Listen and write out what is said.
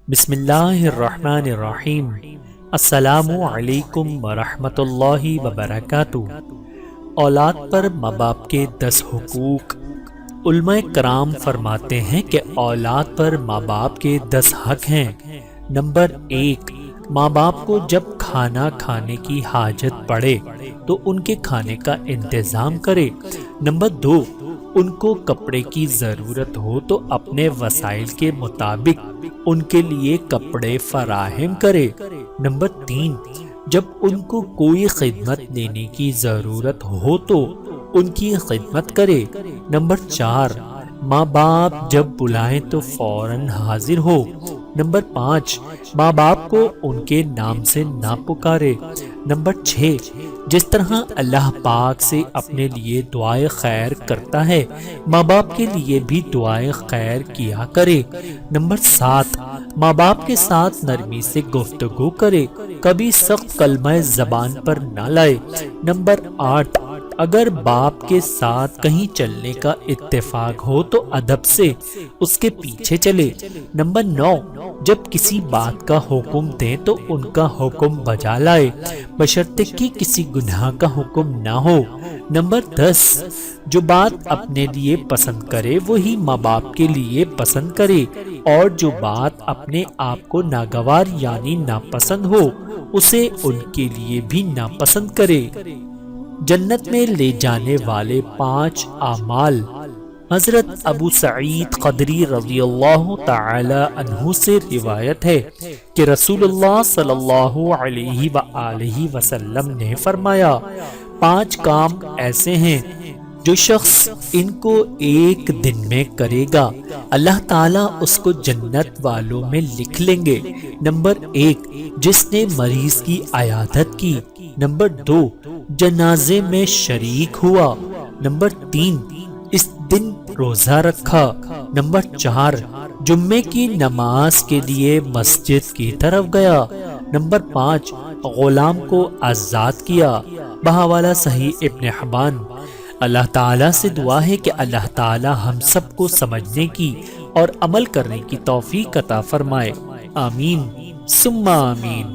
بسم اللہ الرحمن الرحیم۔ السلام علیکم ورحمۃ اللہ وبرکاتہ۔ اولاد پر ماں باپ کے 10 حقوق۔ علماء کرام فرماتے ہیں کہ اولاد پر ماں باپ کے 10 حق ہیں۔ نمبر 1، ماں باپ کو جب کھانا کھانے کی حاجت پڑے تو ان کے کھانے کا انتظام کرے۔ نمبر 2، ان کو کپڑے کی ضرورت ہو تو اپنے وسائل کے مطابق ان کے لیے کپڑے فراہم کرے۔ نمبر 3، جب ان کو کوئی خدمت دینے کی ضرورت ہو تو ان کی خدمت کرے۔ نمبر 4، ماں باپ جب بلائیں تو فوراً حاضر ہو۔ نمبر 5، ماں باپ کو ان کے نام سے نہ پکارے۔ نمبر 6، جس طرح اللہ پاک سے اپنے لیے دعائے خیر کرتا ہے ماں باپ کے لیے بھی دعائے خیر کیا کرے۔ نمبر 7، ماں باپ کے ساتھ نرمی سے گفتگو کرے، کبھی سخت کلمہ زبان پر نہ لائے۔ نمبر 8، اگر باپ کے ساتھ کہیں چلنے کا اتفاق ہو تو ادب سے اس کے پیچھے چلے۔ نمبر 9، جب کسی بات کا حکم دیں تو ان کا حکم بجا لائے، بشرطے کہ کسی گناہ کا حکم نہ ہو۔ نمبر 10، جو بات اپنے لیے پسند کرے وہی ماں باپ کے لیے پسند کرے، اور جو بات اپنے آپ کو ناگوار یعنی ناپسند ہو اسے ان کے لیے بھی ناپسند کرے۔ جنت میں لے جانے والے 5 اعمال۔ حضرت ابو سعید خدری رضی اللہ تعالی عنہ سے روایت ہے کہ رسول اللہ صلی اللہ علیہ وآلہ وسلم نے فرمایا، 5 کام ایسے ہیں جو شخص ان کو ایک دن میں کرے گا اللہ تعالیٰ اس کو جنت والوں میں لکھ لیں گے۔ نمبر 1، جس نے مریض کی عیادت کی۔ نمبر 2، جنازے میں شریک ہوا۔ نمبر 3، اس دن روزہ رکھا۔ نمبر 4، جمعے کی نماز کے لیے مسجد کی طرف گیا۔ نمبر 5، غلام کو آزاد کیا۔ بحوالہ صحیح ابن حبان۔ اللہ تعالیٰ سے دعا ہے کہ اللہ تعالیٰ ہم سب کو سمجھنے کی اور عمل کرنے کی توفیق عطا فرمائے۔ آمین ثم آمین۔